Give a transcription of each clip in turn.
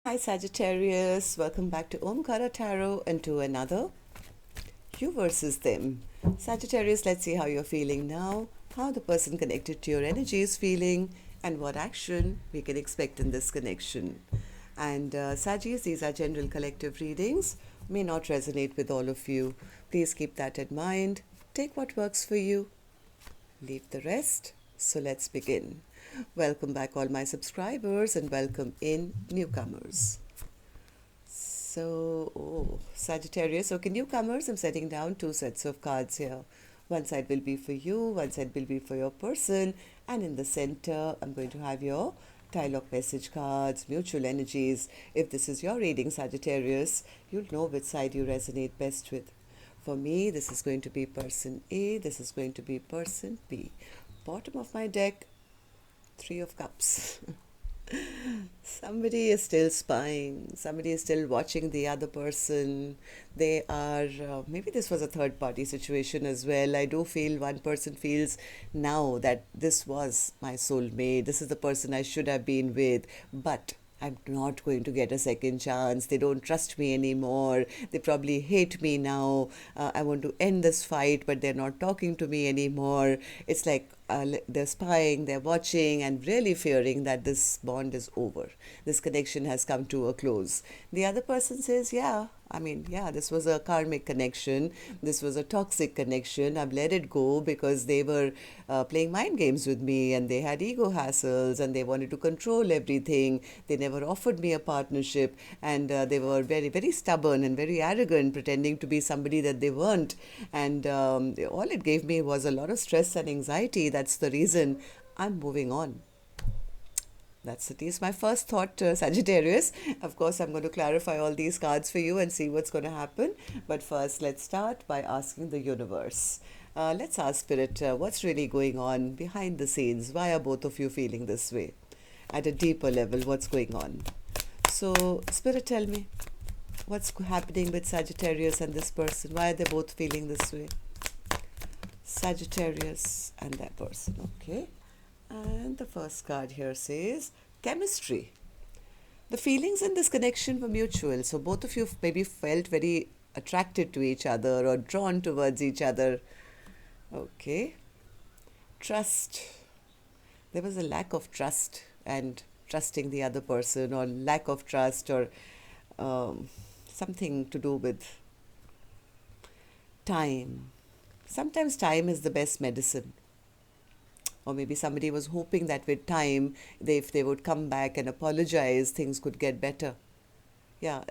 Hi Sagittarius, welcome back to Omkaratarot and to another You versus Them. Sagittarius, let's see how you're feeling now, how the person connected to your energy is feeling, and what action we can expect in this connection. And Sagittarius, these are general collective readings, may not resonate with all of you. Please keep that in mind. Take what works for you, leave the rest. So let's begin. Welcome back, all my subscribers, and welcome in newcomers. Sagittarius. Okay, newcomers, I'm setting down two sets of cards here. One side will be for you, one side will be for your person, and in the center, I'm going to have your dialogue message cards, mutual energies. If this is your reading, Sagittarius, you'll know which side you resonate best with. For me, this is going to be person A, this is going to be person B. Bottom of my deck, Three of Cups. Somebody is still spying. Somebody is still watching the other person. They are, maybe this was a third party situation as well. I do feel one person feels now that this was my soulmate. This is the person I should have been with. But I'm not going to get a second chance. They don't trust me anymore. They probably hate me now. I want to end this fight, but they're not talking to me anymore. It's like they're spying, they're watching, and really fearing that this bond is over. This connection has come to a close. The other person says, yeah, this was a karmic connection. This was a toxic connection. I've let it go because they were playing mind games with me and they had ego hassles and they wanted to control everything. They never offered me a partnership and they were very, very stubborn and very arrogant, pretending to be somebody that they weren't. And all it gave me was a lot of stress and anxiety. That's the reason I'm moving on. That's it. Is my first thought, Sagittarius. Of course, I'm going to clarify all these cards for you and see what's going to happen. But first, let's start by asking the universe. Let's ask Spirit, what's really going on behind the scenes? Why are both of you feeling this way? At a deeper level, what's going on? So, Spirit, tell me, what's happening with Sagittarius and this person? Why are they both feeling this way? Sagittarius and that person, okay? And the first card here says chemistry. The feelings in this connection were mutual. So both of you maybe felt very attracted to each other or drawn towards each other. Okay. Trust. There was a lack of trust and trusting the other person, or lack of trust, or something to do with time. Sometimes time is the best medicine. Or maybe somebody was hoping that with time, if they would come back and apologize, things could get better. Yeah,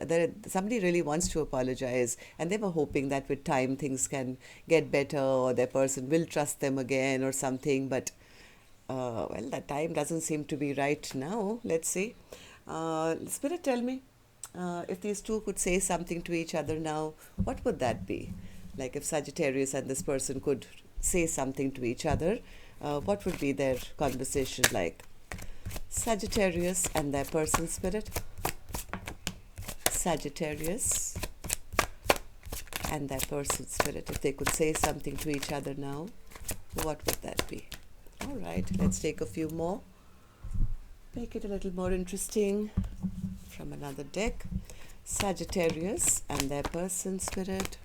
somebody really wants to apologize, and they were hoping that with time things can get better, or their person will trust them again, or something. But well, that time doesn't seem to be right now. Let's see. Spirit, tell me, if these two could say something to each other now, what would that be? Like if Sagittarius and this person could say something to each other, what would be their conversation like? Sagittarius and their person, Spirit. Sagittarius and their person, Spirit. If they could say something to each other now, what would that be? All right, let's take a few more. Make it a little more interesting from another deck. Sagittarius and their person, Spirit.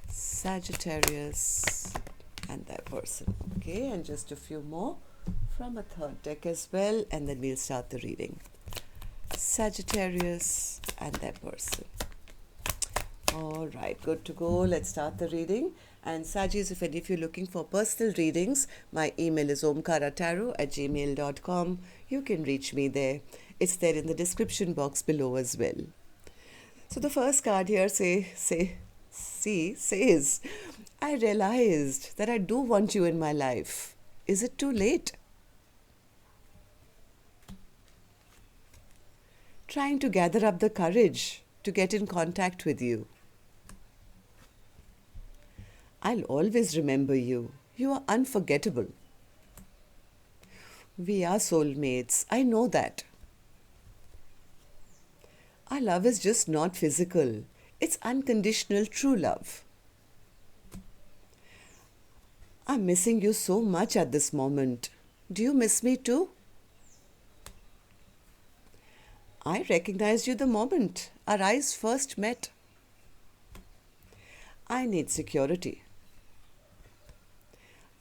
Sagittarius and that person. Okay, and just a few more from a third deck as well, and then we'll start the reading. Sagittarius and that person. All right, good to go. Let's start the reading. And Sagittarius, if any of you are looking for personal readings, my email is omkaratarot@gmail.com. You can reach me there. It's there in the description box below as well. So the first card here says, I realized that I do want you in my life. Is it too late? Trying to gather up the courage to get in contact with you. I'll always remember you. You are unforgettable. We are soulmates. I know that. Our love is just not physical. It's unconditional true love. I'm missing you so much at this moment. Do you miss me too? I recognized you the moment our eyes first met. I need security.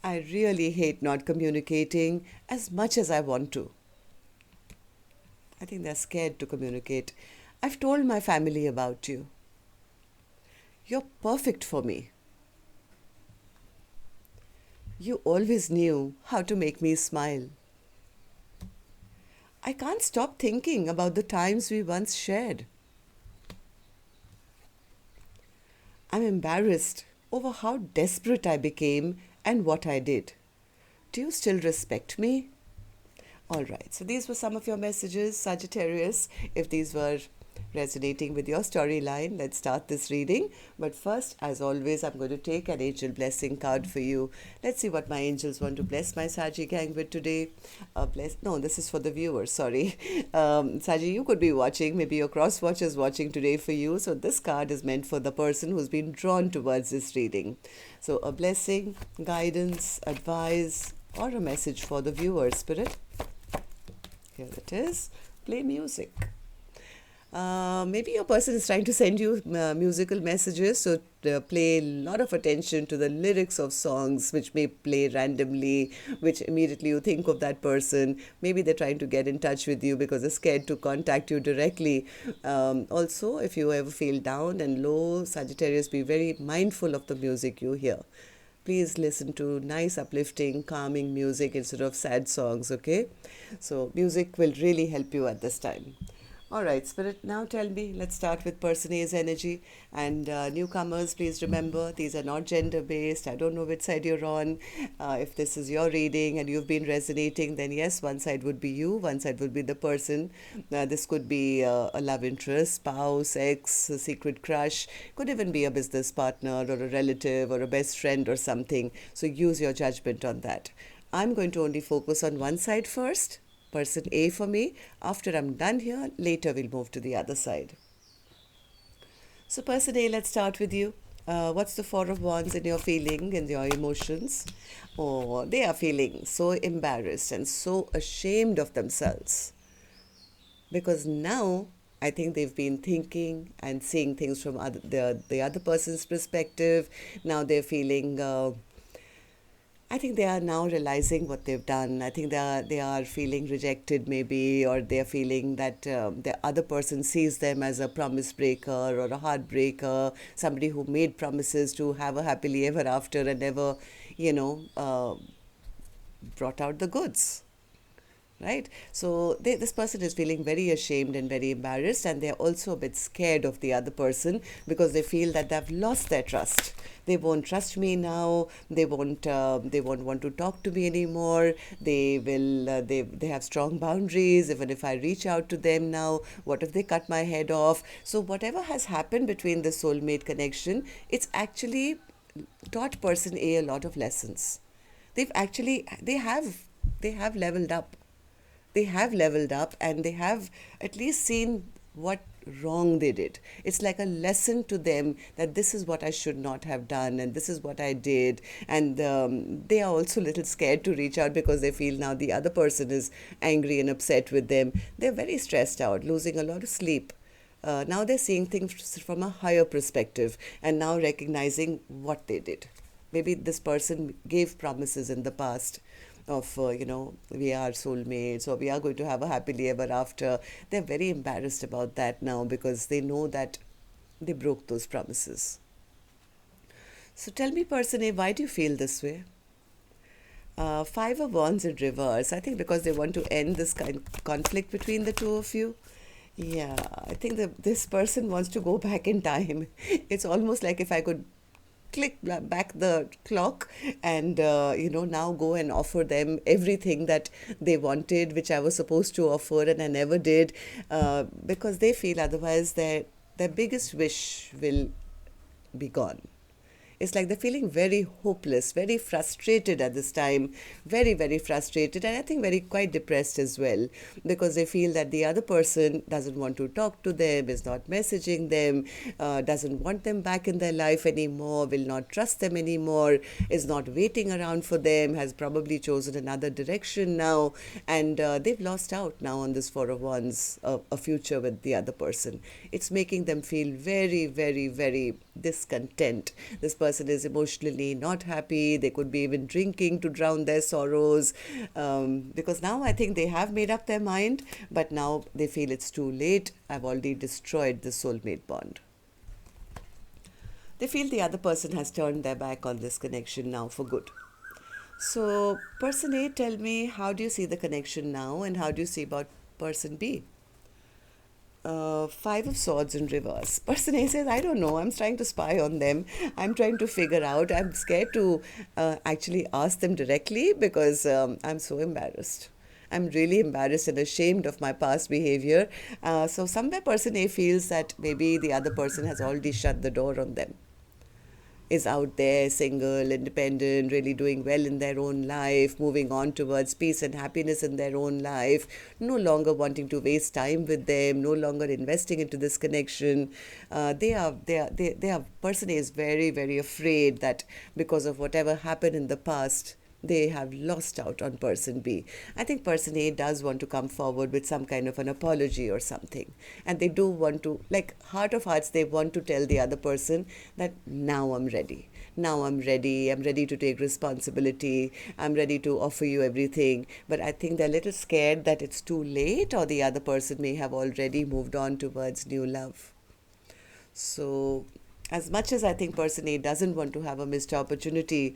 I really hate not communicating as much as I want to. I think they're scared to communicate. I've told my family about you. You're perfect for me. You always knew how to make me smile. I can't stop thinking about the times we once shared. I'm embarrassed over how desperate I became and what I did. Do you still respect me? All right, so these were some of your messages, Sagittarius. If these were resonating with your storyline, let's start this reading. But first, as always, I'm going to take an angel blessing card for you. Let's see what my angels want to bless my Saggy gang with today. No, this is for the viewers, sorry. Saggy, you could be watching, maybe your cross watch is watching today for you. So this card is meant for the person who's been drawn towards this reading. So a blessing, guidance, advice, or a message for the viewer, Spirit. Here it is. Play music. Maybe your person is trying to send you musical messages, so pay a lot of attention to the lyrics of songs which may play randomly, which immediately you think of that person. Maybe they're trying to get in touch with you because they're scared to contact you directly. Also, if you ever feel down and low, Sagittarius, be very mindful of the music you hear. Please listen to nice, uplifting, calming music instead of sad songs, okay? So music will really help you at this time. All right, Spirit, now tell me, let's start with person A's energy. And newcomers, please remember, these are not gender-based. I don't know which side you're on. If this is your reading and you've been resonating, then yes, one side would be you, one side would be the person. This could be a love interest, spouse, ex, a secret crush. Could even be a business partner or a relative or a best friend or something. So use your judgment on that. I'm going to only focus on one side first. Person A for me. After I'm done here, later we'll move to the other side. So person A, let's start with you. What's the Four of Wands in your feeling and your emotions? Oh, they are feeling so embarrassed and so ashamed of themselves. Because now I think they've been thinking and seeing things from the other person's perspective. Now they're feeling I think they are now realizing what they've done. I think they are feeling rejected maybe, or they're feeling that the other person sees them as a promise breaker or a heartbreaker, somebody who made promises to have a happily ever after and never, brought out the goods. Right? So this person is feeling very ashamed and very embarrassed, and they're also a bit scared of the other person because they feel that they've lost their trust. They won't trust me now. They won't want to talk to me anymore. They will. They have strong boundaries. Even if I reach out to them now, what if they cut my head off? So whatever has happened between the soulmate connection, it's actually taught person A a lot of lessons. They have leveled up. They have leveled up and they have at least seen what wrong they did. It's like a lesson to them that this is what I should not have done and this is what I did. And they are also a little scared to reach out because they feel now the other person is angry and upset with them. They're very stressed out, losing a lot of sleep. Now they're seeing things from a higher perspective and now recognizing what they did. Maybe this person gave promises in the past of, we are soulmates or we are going to have a happily ever after. They're very embarrassed about that now because they know that they broke those promises. So tell me, person A, why do you feel this way? Five of Wands in reverse. I think because they want to end this kind of conflict between the two of you. Yeah, I think that this person wants to go back in time. It's almost like if I could click back the clock and now go and offer them everything that they wanted, which I was supposed to offer and I never did, because they feel otherwise their biggest wish will be gone. It's like they're feeling very hopeless, very frustrated at this time, very, very frustrated, and I think very quite depressed as well, because they feel that the other person doesn't want to talk to them, is not messaging them, doesn't want them back in their life anymore, will not trust them anymore, is not waiting around for them, has probably chosen another direction now, and they've lost out now on this Four of Wands, a future with the other person. It's making them feel very, very, very discontent. This person is emotionally not happy. They could be even drinking to drown their sorrows, because now I think they have made up their mind, but now they feel it's too late. I've already destroyed the soulmate bond. They feel the other person has turned their back on this connection now for good. So, person A, tell me, how do you see the connection now, and how do you see about person B? Five of Swords in reverse. Person A says, I don't know. I'm trying to spy on them. I'm trying to figure out. I'm scared to actually ask them directly, because I'm so embarrassed. I'm really embarrassed and ashamed of my past behavior. So somewhere person A feels that maybe the other person has already shut the door on them, is out there, single, independent, really doing well in their own life, moving on towards peace and happiness in their own life, no longer wanting to waste time with them, no longer investing into this connection. Person A is very, very afraid that because of whatever happened in the past, they have lost out on person B. I think person A does want to come forward with some kind of an apology or something. And they do want to, like heart of hearts, they want to tell the other person that now I'm ready. Now I'm ready. I'm ready to take responsibility. I'm ready to offer you everything. But I think they're a little scared that it's too late, or the other person may have already moved on towards new love. So, as much as I think person A doesn't want to have a missed opportunity,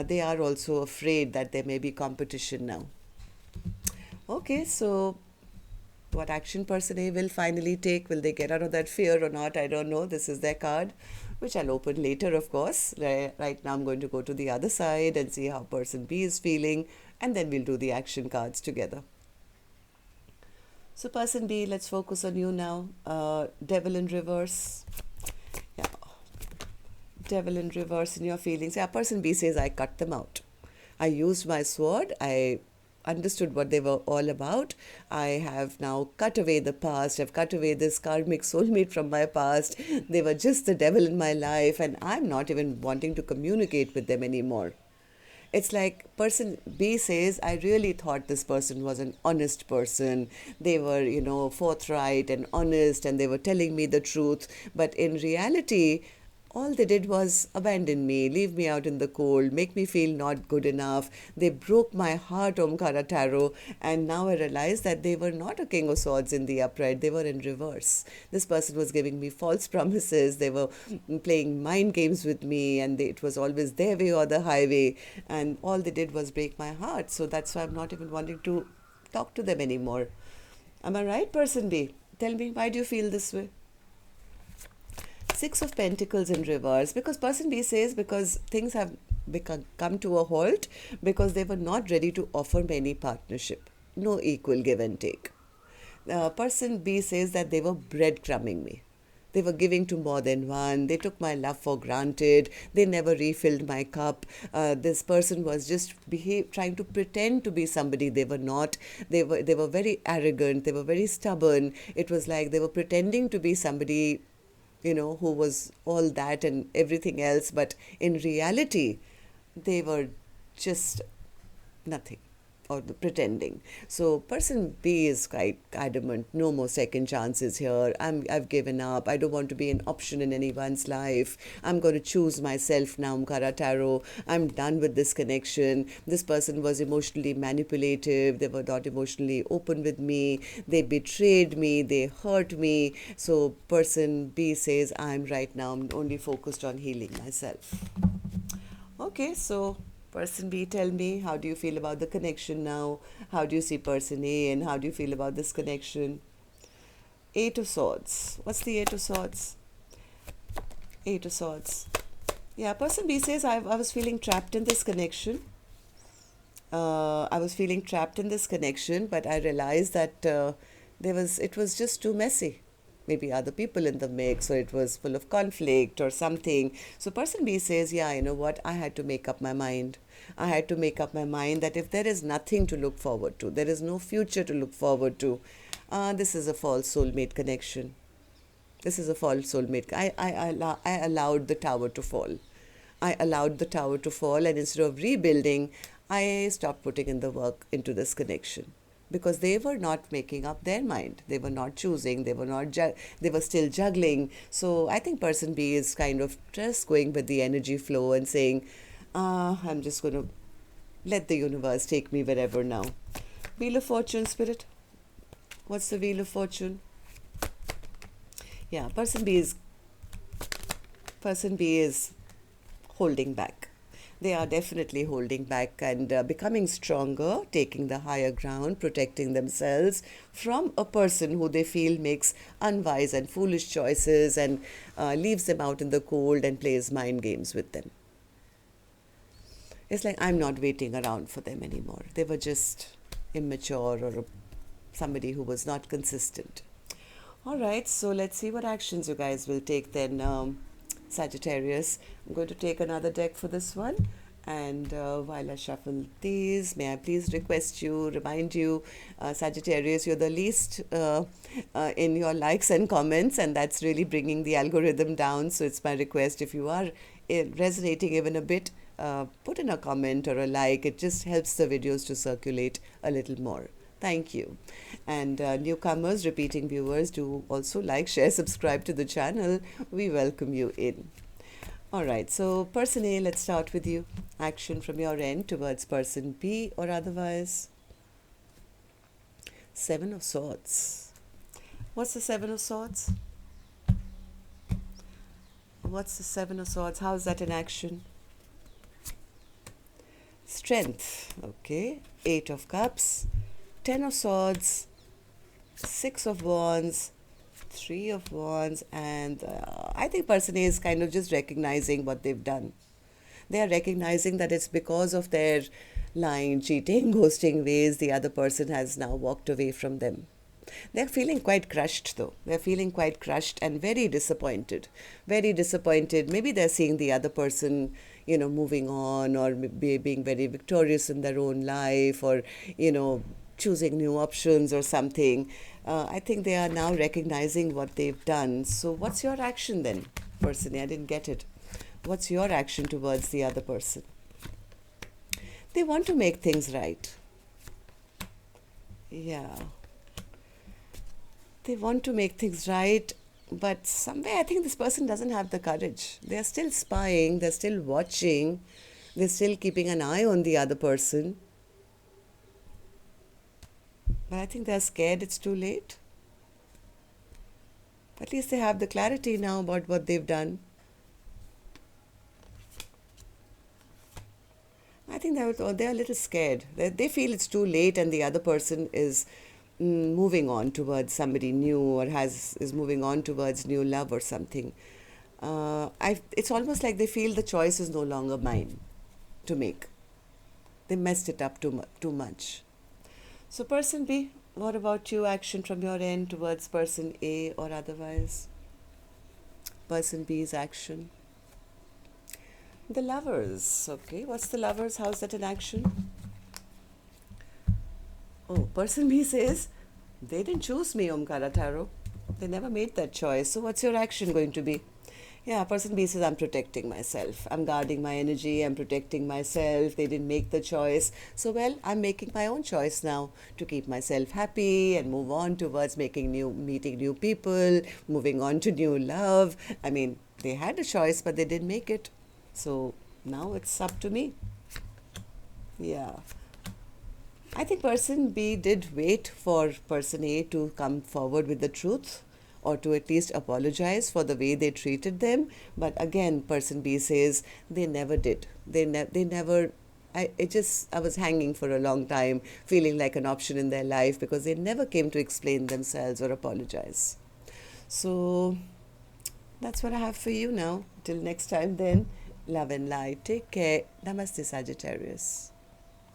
they are also afraid that there may be competition now. Okay, so what action person A will finally take? Will they get out of that fear or not? I don't know. This is their card, which I'll open later, of course. Right now I'm going to go to the other side and see how person B is feeling, and then we'll do the action cards together. So person B, let's focus on you now. Devil in reverse. Yeah. Devil in reverse in your feelings. Yeah, person B says, I cut them out. I used my sword. I understood what they were all about. I have now cut away the past. I've cut away this karmic soulmate from my past. They were just the devil in my life, and I'm not even wanting to communicate with them anymore. It's like person B says, I really thought this person was an honest person. They were, forthright and honest, and they were telling me the truth. But in reality, all they did was abandon me, leave me out in the cold, make me feel not good enough. They broke my heart, Omkaratarot, and now I realize that they were not a King of Swords in the upright, they were in reverse. This person was giving me false promises, they were playing mind games with me, and it was always their way or the highway, and all they did was break my heart. So that's why I'm not even wanting to talk to them anymore. Am I right, person B? Tell me, why do you feel this way? Six of Pentacles in reverse, because person B says because things have come to a halt, because they were not ready to offer me any partnership, no equal give and take. Person B says that they were breadcrumbing me. They were giving to more than one. They took my love for granted. They never refilled my cup. This person was just trying to pretend to be somebody they were not. They were very arrogant. They were very stubborn. It was like they were pretending to be somebody, who was all that and everything else, but in reality, they were just nothing, or pretending. So person B is quite adamant, no more second chances here. I've given up. I don't want to be an option in anyone's life. I'm going to choose myself now, Omkaratarot. I'm done with this connection. This person was emotionally manipulative. They were not emotionally open with me. They betrayed me. They hurt me. So person B says, I'm only focused on healing myself. Okay, so person B, tell me, how do you feel about the connection now? How do you see person A, and how do you feel about this connection? Eight of Swords. What's the Eight of Swords? Eight of Swords. Yeah, person B says, I was feeling trapped in this connection. I was feeling trapped in this connection, but I realized that it was just too messy. maybe other people in the mix, or it was full of conflict or something. So person B says, yeah, you know what, I had to make up my mind. I had to make up my mind that if there is nothing to look forward to, there is no future to look forward to, this is a false soulmate connection. This is a false soulmate. I allowed the tower to fall. I allowed the tower to fall, and instead of rebuilding, I stopped putting in the work into this connection, because they were not making up their mind. They were not choosing. They were not. They were still juggling. So I think person B is kind of just going with the energy flow and saying, I'm just going to let the universe take me wherever now. Wheel of Fortune, Spirit. What's the Wheel of Fortune? Yeah, person B is holding back. They are definitely holding back and becoming stronger, taking the higher ground, protecting themselves from a person who they feel makes unwise and foolish choices and leaves them out in the cold and plays mind games with them. It's like, I'm not waiting around for them anymore. They were just immature, or somebody who was not consistent. All right, so let's see what actions you guys will take then, Sagittarius. I'm going to take another deck for this one. And while I shuffle these, may I please remind you, Sagittarius, you're the least in your likes and comments, and that's really bringing the algorithm down. So it's my request, if you are resonating even a bit, put in a comment or a like. It just helps the videos to circulate a little more. Thank you. And newcomers, repeating viewers, do also like, share, subscribe to the channel. We welcome you in. All right, so person A, let's start with you. Action from your end towards person B or otherwise. Seven of Swords. What's the Seven of Swords? What's the Seven of Swords? How is that in action? Strength. Okay. Eight of Cups. 10 of Swords, 6 of Wands, 3 of Wands, and I think person A is kind of just recognizing what they've done. They are recognizing that it's because of their lying, cheating, ghosting ways the other person has now walked away from them. They're feeling quite crushed though. They're feeling quite crushed and very disappointed. Very disappointed. Maybe they're seeing the other person, you know, moving on, or being very victorious in their own life, or, you know, choosing new options or something. I think they are now recognizing what they've done. So what's your action then, person? I didn't get it. What's your action towards the other person? They want to make things right. Yeah. They want to make things right, but somewhere I think this person doesn't have the courage. They're still spying, they're still watching, they're still keeping an eye on the other person. But I think they're scared it's too late. At least they have the clarity now about what they've done. I think they're a little scared. They feel it's too late and the other person is moving on towards somebody new, or is moving on towards new love or something. It's almost like they feel the choice is no longer mine to make. They messed it up too much. So person B, what about you? Action from your end towards person A or otherwise? Person B's action. The Lovers. Okay, what's the Lovers? How's that in action? Oh, person B says, they didn't choose me, Omkaratarot. They never made that choice. So what's your action going to be? Yeah, person B says, I'm protecting myself. I'm guarding my energy. I'm protecting myself. They didn't make the choice. So, well, I'm making my own choice now to keep myself happy and move on towards meeting new people, moving on to new love. I mean, they had a choice, but they didn't make it. So now it's up to me. Yeah. I think person B did wait for person A to come forward with the truth, or to at least apologize for the way they treated them. But again, person B says they never did. They never. I was hanging for a long time, feeling like an option in their life, because they never came to explain themselves or apologize. So that's what I have for you now. Till next time then, love and light. Take care. Namaste, Sagittarius.